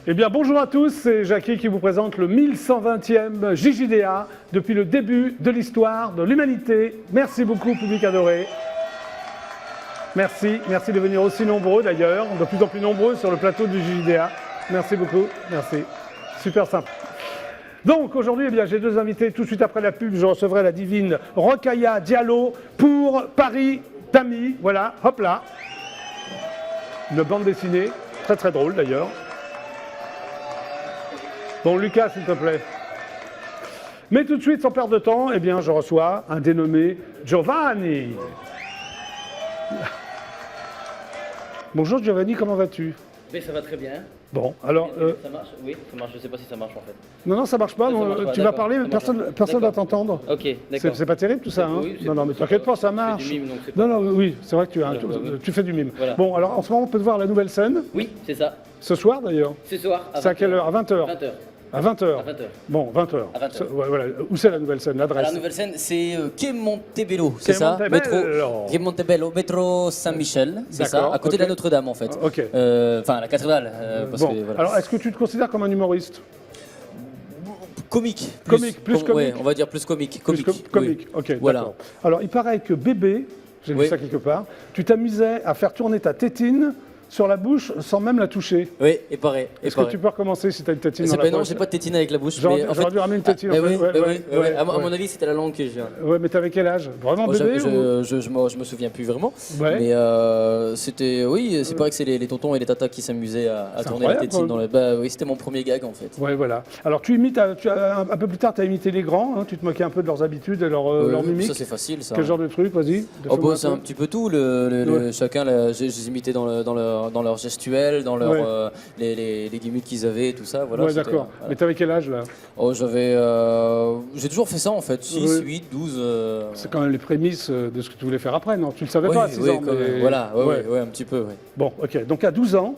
Eh bien, bonjour à tous, c'est Jackie qui vous présente le 1120e JJDA depuis le début de l'histoire de l'humanité. Merci beaucoup, public adoré. Merci de venir aussi nombreux d'ailleurs, de plus en plus nombreux sur le plateau du JJDA. Merci beaucoup, merci. Super sympa. Donc aujourd'hui, eh bien, j'ai deux invités. Tout de suite après la pub, je recevrai la divine Rokhaya Diallo pour Paris Tamis. Voilà, hop là. Une bande dessinée, très très drôle d'ailleurs. Bon, Lucas, s'il te plaît. Mais tout de suite, sans perdre de temps, eh bien, je reçois un dénommé Giovanni. Bonjour Giovanni, comment vas-tu? Mais ça va très bien. Bon, alors... Ça marche? Oui, ça marche. Je ne sais pas si ça marche en fait. Non, ça marche pas. Ça Non, marche pas, tu vas parler, personne ne va t'entendre. Ok, d'accord. C'est pas terrible tout ça, hein? Oui, Non, mais t'inquiète pas, ça marche. Je fais du mime, donc c'est pas... Non, oui, c'est vrai que tu fais du mime. Voilà. Bon, alors en ce moment, on peut te voir la nouvelle scène. Oui, c'est ça. Ce soir d'ailleurs. Ce soir. C'est à quelle heure? À 20h. 20h. À 20h. À 20h. Bon, 20h. À 20h. Voilà. Où c'est la nouvelle scène, l'adresse? La nouvelle scène, c'est Quai Montebello, c'est Quai ça? Montebello. Quai Montebello, métro Saint-Michel, c'est ça? D'accord, À côté ok. de la Notre-Dame, en fait. Ok. Enfin, la cathédrale. Parce Bon, que, voilà. alors est-ce que tu te considères comme un humoriste? Comique. Plus comique. Ouais, on va dire plus comique. Comique. Comique, oui. ok, Voilà. d'accord. Alors il paraît que bébé, j'ai lu Oui. ça quelque part, tu t'amusais à faire tourner ta tétine sur la bouche sans même la toucher. Oui, et pareil. Est-ce que tu peux recommencer si tu as une tétine dans la Non, bouche? j'ai pas de tétine avec la bouche. J'aurais mais en j'aurais fait... dû ramener une tétine. Ah, en fait. oui. À mon avis, c'était la langue que j'ai. Ouais, mais t'avais quel âge? Vraiment bébé ou... Je me souviens plus vraiment. Ouais. Mais c'était. Oui, c'est pareil que c'est les tontons et les tatas qui s'amusaient à tourner la incroyable, tétine quoi. dans le. Bah oui, c'était mon premier gag en fait. Ouais, voilà. Alors tu imites, un peu plus tard, tu as imité les grands, hein, tu te moquais un peu de leurs habitudes et leur mimique. Ça c'est facile ça. Quel genre de truc, vas-y? Oh bah, c'est un petit peu tout, chacun, je les imitais dans leur gestuelle, dans leur, les gimmicks qu'ils avaient et tout ça. Voilà, Ouais, d'accord. voilà. Mais t'avais quel âge là? Oh, j'ai toujours fait ça en fait, 6, 8, 12... C'est quand même les prémices de ce que tu voulais faire après, non? Tu ne le savais Oui, pas à 6 ans, quand mais... même. Voilà, ouais, un petit peu, ouais. Bon, ok. Donc à 12 ans,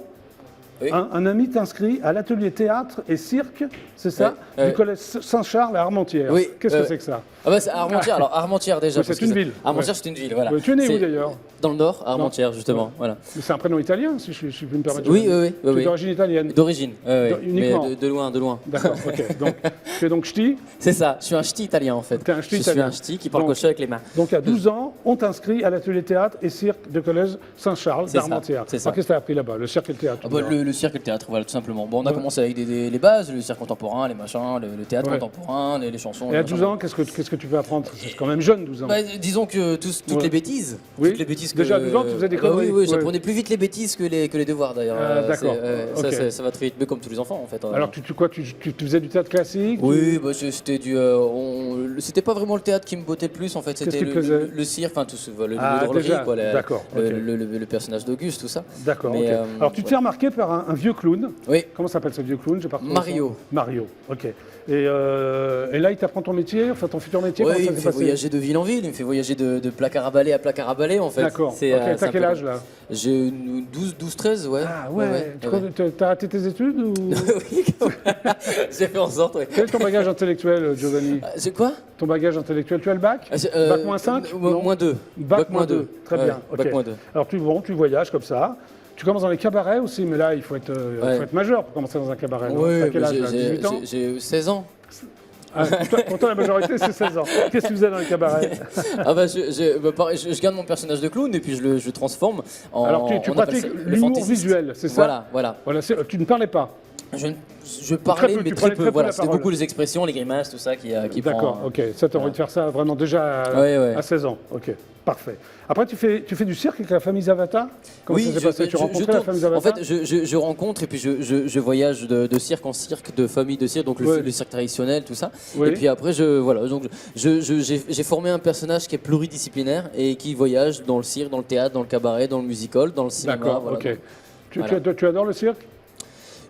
Oui. un ami t'inscrit à l'atelier théâtre et cirque, c'est ça? Ouais, Du ouais. collège Saint-Charles à Armentières. Oui, Qu'est-ce que c'est que ça? Ah bah c'est à Armentières, alors Armentières déjà. Oui, c'est parce que une ville. Armentières c'est une ville, voilà. Ouais, tu es né où C'est d'ailleurs? Dans le nord, à Armentières justement, Ouais. voilà. Mais c'est un prénom italien, si je peux me permettre. Oui, Tu es d'origine italienne. D'origine, mais Uniquement. de loin. D'accord, ok. Donc, tu es donc ch'ti. C'est ça, je suis un ch'ti italien en fait. T'es un ch'ti Je italien. suis un ch'ti qui parle Donc- cocher avec les mains. Donc à 12 ans, on t'inscrit à l'atelier théâtre et cirque de collège Saint-Charles C'est ça, d'Armentières. c'est ça. Alors qu'est-ce que tu as appris là-bas? Le cirque et le théâtre? Ah bah, le cirque et le théâtre, voilà, tout simplement. Bon, on a commencé avec les bases, le cirque contemporain, les machins, le théâtre Ouais. contemporain, les chansons. Et les à machins. 12 ans, qu'est-ce que tu peux apprendre? C'est quand même jeune, 12 ans. Bah, disons que toutes Ouais. les bêtises. Oui. Toutes les bêtises que, Déjà à 12 ans, tu faisais des conneries. Oui, Ouais. j'apprenais plus vite les bêtises que les devoirs d'ailleurs. Ah, d'accord. Ok. Ça va très vite, mais comme tous les enfants en fait. Alors tu faisais du théâtre classique? Oui, bah, c'était c'était pas vraiment le théâtre qui me bottait le plus en fait, Qu'est-ce c'était qui te plaisait? le cirque, enfin tout ce, le Ah, niveau drôlerie, déjà, quoi, d'accord, ok. le personnage d'Auguste, tout ça. D'accord, Mais, ok. Alors tu te fais remarquer par un vieux clown. Oui. Comment s'appelle ce vieux clown? J'ai pas retrouvé Mario. son- Mario, ok. Et là, il t'apprend ton métier, enfin ton futur métier? Oui, comment il ça me s'est fait passé? voyager de ville en ville, il me fait voyager de placard à balai à placard à balai en fait. D'accord, ok. C'est T'as un quel peu- âge là? J'ai 12, 13, ouais. Ah ouais, t'as arrêté tes études ou... Oui, quand même. J'ai fait en sorte, ouais. Quel est ton bagage intellectuel, Giovanni? C'est quoi? Ton bagage intellectuel, tu as le bac? Bac moins 5? Moins 2. Bac moins 2, très bien. ok. Bac moins 2. Alors tu voyages comme ça. Tu commences dans les cabarets aussi, mais là, il faut être majeur pour commencer dans un cabaret. non? Oui, T'as quel mais âge là? 18 ans? j'ai 16 ans. Ah, pour toi, la majorité, c'est 16 ans. Qu'est-ce que tu faisais dans les cabarets? Ah bah, pareil, je garde mon personnage de clown et puis je le transforme en. Alors tu on appelle pratiques ça le l'humour fantaisiste. visuel, c'est ça? Voilà. Tu ne parlais pas? Je parlais, peu, mais tu très prenais peu. très peu Voilà, la c'était parole. beaucoup les expressions, les grimaces, tout ça qui D'accord, prend. ok. Ça, tu as envie de faire ça vraiment déjà Ouais. à 16 ans. Ok, parfait. Après, tu fais du cirque avec la famille Zavata? Comment ça s'est passé? Tu rencontrais la famille Zavata? En fait, je rencontre et puis je voyage de cirque en cirque, de famille de cirque, donc le cirque traditionnel, tout ça. Oui. Et puis après, j'ai formé un personnage qui est pluridisciplinaire et qui voyage dans le cirque, dans le théâtre, dans le cabaret, dans le musical, dans le cinéma. D'accord, voilà. ok. Donc, Tu adores le cirque?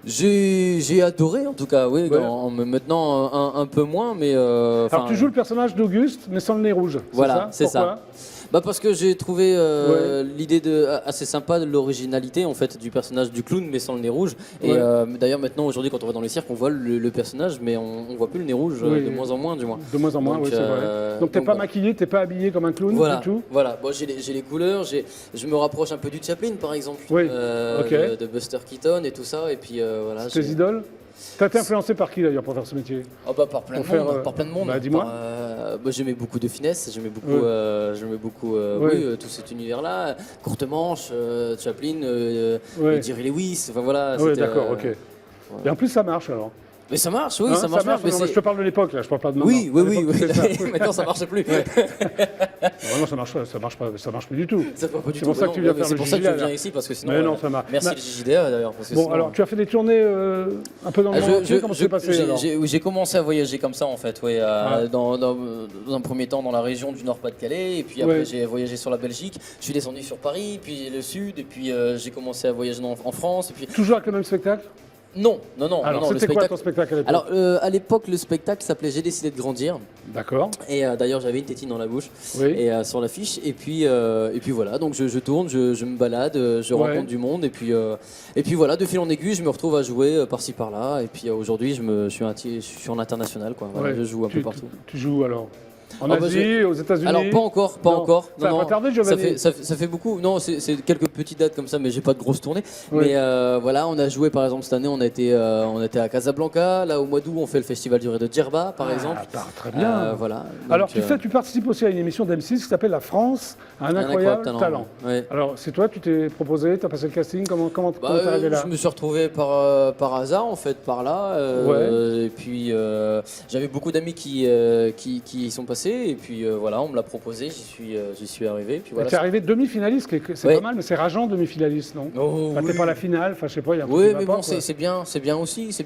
j'ai adoré en tout cas, oui. Ouais. Maintenant un peu moins, mais. Alors tu joues le personnage d'Auguste, mais sans le nez rouge. Voilà, c'est Pourquoi? ça. Bah parce que j'ai trouvé l'idée assez sympa de l'originalité en fait du personnage du clown mais sans le nez rouge. Et d'ailleurs maintenant aujourd'hui quand on va dans les cirques on voit le personnage mais on voit plus le nez rouge de moins en moins du moins. De moins en moins, Donc, oui c'est vrai. Donc t'es pas maquillé, t'es pas habillé comme un clown voilà, du tout. voilà. Bon, j'ai les couleurs, je me rapproche un peu du Chaplin par exemple, de Buster Keaton et tout ça et puis voilà. Tes idoles? T'as été influencé par qui d'ailleurs pour faire ce métier? Oh bah par plein de monde. Bah, dis-moi. J'aimais beaucoup De Finesse, j'aimais beaucoup tout cet univers-là. Courte Manche, Chaplin, Jerry Lewis, enfin voilà. Oui, d'accord, ok. Et en plus ça marche alors. Mais ça marche, oui, Hein, ça marche. Mais je te parle de l'époque là, je parle pas de maintenant. Oui. Maintenant ça marche plus. Non, ça marche plus du tout. C'est pour ça que tu viens faire le C'est pour ça que je JJDA, viens ici parce que sinon. Mais non, ça marche. Merci le JJDA d'ailleurs. Bon, alors tu as fait des tournées un peu dans le monde entier, comment c'est passé alors? J'ai commencé à voyager comme ça en fait, dans un premier temps dans la région du Nord-Pas-de-Calais, et puis après j'ai voyagé sur la Belgique, je suis descendu sur Paris, puis le Sud, et puis j'ai commencé à voyager en France. Et puis... Toujours avec le même spectacle? Non. Alors c'était quoi ton spectacle à l'époque? Alors à l'époque le spectacle s'appelait J'ai décidé de grandir. D'accord. Et d'ailleurs j'avais une tétine dans la bouche et sur l'affiche. Et puis voilà, donc je tourne, je me balade, je rencontre du monde et puis voilà, de fil en aiguille, je me retrouve à jouer par-ci par-là. Et puis aujourd'hui je suis en international quoi. Voilà, je joue un peu partout. Tu joues alors? En Asie, aux États-Unis? Alors pas encore. Ça va pas tarder, Giovanni. Ça fait beaucoup. Non, c'est quelques petites dates comme ça, mais j'ai pas de grosses tournées. Mais voilà, on a joué par exemple cette année, on a été à Casablanca. Là au mois d'août, on fait le festival du Ré de Djerba, par exemple. Très bien. Voilà. Donc, alors tu participes aussi à une émission d'M6 qui s'appelle La France a un incroyable talent. Ouais. Alors c'est toi, tu t'es proposé, tu as passé le casting, comment t'es arrivé là? Je me suis retrouvé par hasard en fait, par là. Et puis j'avais beaucoup d'amis qui y sont passés. Et puis voilà, on me l'a proposé, j'y suis arrivé. Puis voilà, t'es arrivé demi-finaliste, c'est pas mal, mais c'est rageant demi-finaliste, non? T'es pas la finale, enfin je sais pas, il y a un truc qui va mais pas, bon, c'est bien aussi. C'est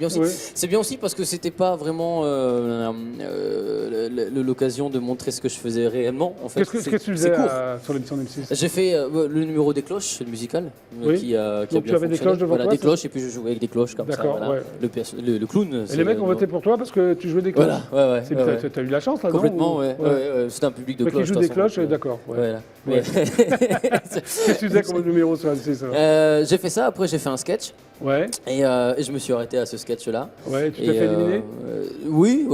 bien aussi parce que c'était pas vraiment l'occasion de montrer ce que je faisais réellement. En fait, qu'est-ce que tu faisais sur l'émission d'M6? J'ai fait le numéro des cloches, le musical, qui a Donc bien tu avais des cloches devant toi? Des cloches, et puis je jouais avec des cloches comme ça. Voilà. Le clown. Et les mecs ont voté pour toi parce que tu jouais des cloches? Voilà, t'as eu de la chance là, non? Complètement, c'est un public de cloches. Qui joue des cloches, d'accord. Voilà. Qu'est-ce que tu faisais comme numéro sur M6? J'ai fait ça, après j'ai fait un sketch. Ouais. Et je me suis arrêté à ce sketch-là. Ouais, tu t'es fait éliminer? Oui.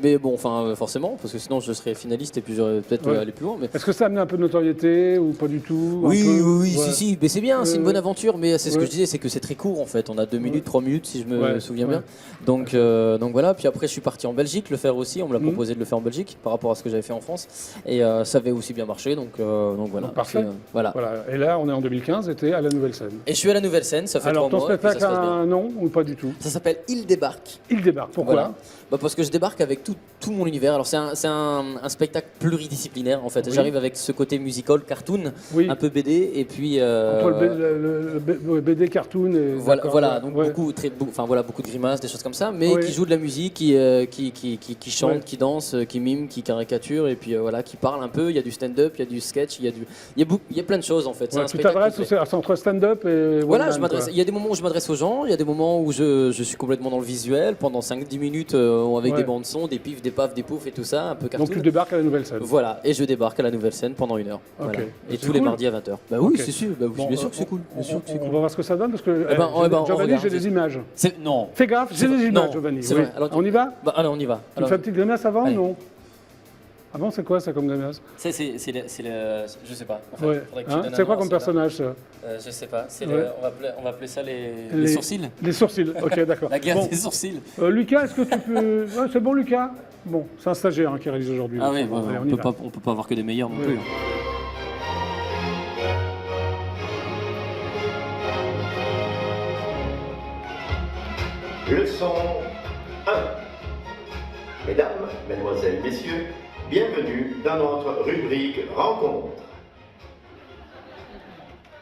Mais bon, enfin, forcément, parce que sinon je serais finaliste et puis j'aurais peut-être allé plus loin. Mais... Est-ce que ça a amené un peu de notoriété ou pas du tout? Oui, si. Mais c'est bien, c'est une bonne aventure. Mais c'est ce que je disais, c'est que c'est très court en fait. On a 2 minutes, 3 minutes si je me souviens bien. Donc voilà. Puis après, je suis parti en Belgique le faire aussi. On me l'a proposé de le faire en Belgique par rapport à ce que j'avais fait en France. Et ça avait aussi bien marché. Donc voilà. Parfait. Voilà. Et là, on est en 2015 et t'es à la Nouvelle Scène. Et je suis à la Nouvelle Scène, ça fait 3 mois. Alors, ton spectacle a un nom ou pas du tout? Ça s'appelle Il débarque. Il débarque, pourquoi? Voilà. Parce que je débarque avec tout mon univers. Alors c'est un spectacle pluridisciplinaire en fait. J'arrive avec ce côté musical, cartoon, un peu BD et puis... Entre le BD, cartoon et... Voilà, donc beaucoup de grimaces, des choses comme ça, mais qui joue de la musique, qui chante, qui danse, qui mime, qui caricature et puis voilà, qui parle un peu. Il y a du stand-up, il y a du sketch, il y a plein de choses en fait. Tu t'adresses entre stand-up et... Voilà, il y a des moments où je m'adresse aux gens, il y a des moments où je suis complètement dans le visuel, pendant 5-10 minutes avec des bandes son, des pifs, des pafs, des poufs et tout ça, un peu cartoon. Donc tu débarques à la Nouvelle Scène. Voilà, et je débarque à la Nouvelle Scène pendant 1 heure. Voilà. Et tous les mardis à 20h. Bah oui, c'est sûr, bien sûr que c'est cool. On va voir ce que ça donne parce que Giovanni, j'ai des images. Non. Fais gaffe, j'ai des images, Giovanni. On y va? Allez, on y va. Tu fais une petite grimace avant ou non? Avant, c'est quoi ça comme grimace? C'est je sais pas. En fait, c'est quoi comme personnage ça? Je sais pas. On va appeler ça les sourcils. Les sourcils, ok, d'accord. La guerre des sourcils. Lucas, est-ce que tu peux... c'est bon, Lucas? Bon, c'est un stagiaire qui réalise aujourd'hui. Ah oui, on peut pas avoir que des meilleurs non plus. Leçon 1. Mesdames, Mesdemoiselles, Messieurs, bienvenue dans notre rubrique Rencontre.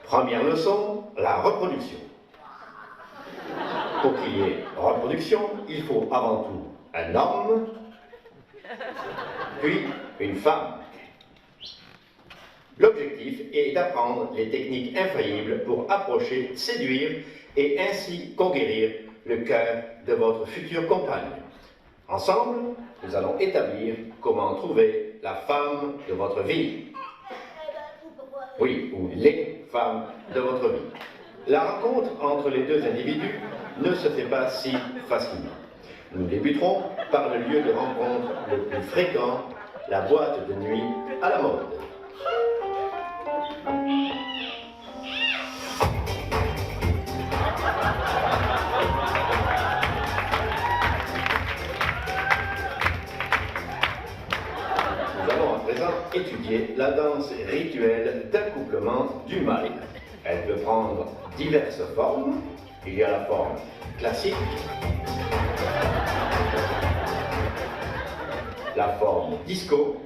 Première leçon, la reproduction. Pour qu'il y ait reproduction, il faut avant tout un homme, puis une femme. L'objectif est d'apprendre les techniques infaillibles pour approcher, séduire et ainsi conquérir le cœur de votre future compagne. Ensemble, nous allons établir comment trouver la femme de votre vie. Oui, ou les femmes de votre vie. La rencontre entre les deux individus ne se fait pas si facilement. Nous débuterons par le lieu de rencontre le plus fréquent, la boîte de nuit à la mode. Nous allons à présent étudier la danse rituelle d'accouplement du mâle. Elle peut prendre diverses formes. Il y a la forme classique, la forme disco,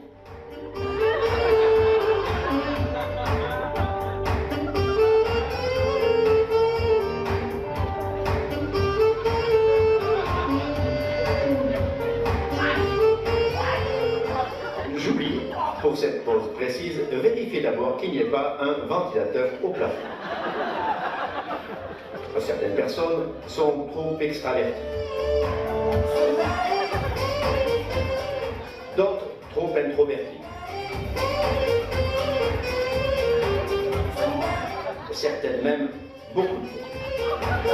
j'oublie, pour cette pause précise, vérifiez d'abord qu'il n'y ait pas un ventilateur au plafond. Certaines personnes sont trop extraverties. D'autres trop introverties. Certaines même beaucoup trop.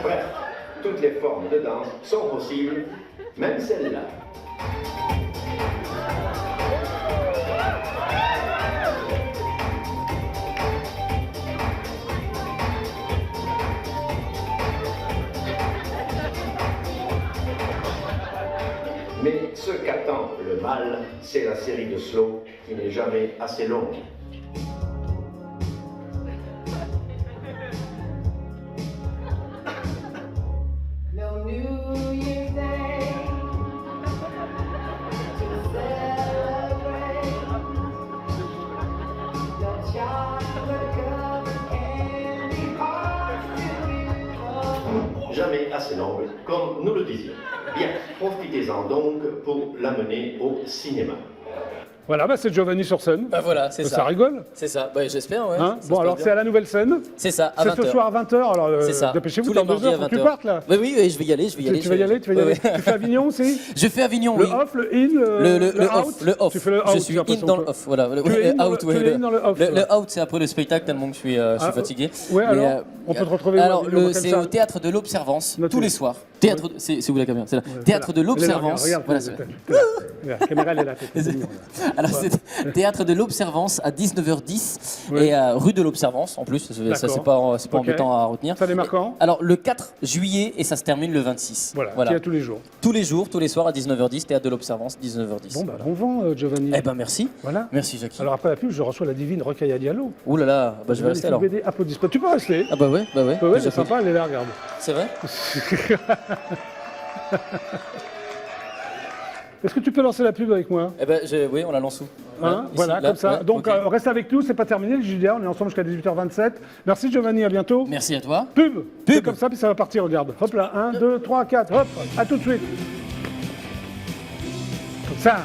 Bref, toutes les formes de danse sont possibles, même celle-là. Mais ce qu'attend le mâle, c'est la série de slow qui n'est jamais assez longue. No New Year's Day to celebrate. No chocolate covered candy hearts to be. Jamais assez longue, comme nous le disions. Bien, profitez-en donc pour l'amener au cinéma. Voilà, bah c'est Giovanni sur scène. Bah voilà, c'est ça. Ça rigole. C'est ça, bah, j'espère, ouais. Hein Ça bon, se alors passe c'est bien. à la nouvelle scène. C'est ça, à C'est 20h. ce soir à 20h. Alors C'est ça. dépêchez-vous, Tous dans les 2 mardis heures, à faut que tu 20h. partes là. Oui, oui, je vais y aller, je vais y aller. Tu vas y aller, tu vas y Ouais, aller. ouais. Tu fais Avignon aussi. Je fais Avignon, Le oui. off, le in, Le out. off, le off. Tu fais le out. Je suis j'ai in l'impression dans que- le off, voilà. Tu es in dans out, le- ouais, tu es in dans le off, Le toi. out, c'est après le spectacle tellement que je suis Ah, fatigué. ouais, Mais, alors, on peut te retrouver où, Alors, Avignon, dans quelle c'est salle au théâtre de l'Observance, Notez. tous les soirs. Théâtre, c'est où la caméra? C'est là. Théâtre de Elle est là, l'Observance. regarde, Voilà, regarde, c'est regarde, la caméra, elle est là. t'es mignon, là. Alors, c'est Théâtre de l'Observance à 19h10 Oui. et rue de l'Observance en plus. Ça, c'est pas Ok. embêtant à retenir. Ça démarre quand? Alors, le 4 juillet et ça se termine le 26. Voilà, qui est tous les jours. Tous les jours, tous les soirs à 19h10, Théâtre de l'Observance, 19h10. Bon, bah, bon vent, Giovanni. Eh ben merci. Voilà. Merci Jackie. Alors après la pub, je reçois la divine Rokhaya Diallo. Ouh là là, bah, je vais rester alors. BD applaudissements. Tu peux rester. Ah bah ouais, bah ouais. Ouais, Bah, c'est sympa, elle est là, regarde. C'est vrai. Est-ce que tu peux lancer la pub avec moi? Eh ben oui, on la lance où? Hein, Ici, voilà, là, comme ça. ouais, Donc ok. reste avec nous, c'est pas terminé le JDA, on est ensemble jusqu'à 18h27. Merci Giovanni, à bientôt. Merci à toi. Pub. C'est comme ça, puis ça va partir, regarde. Hop là, 1, 2, 3, 4, hop, à tout de suite. Comme ça.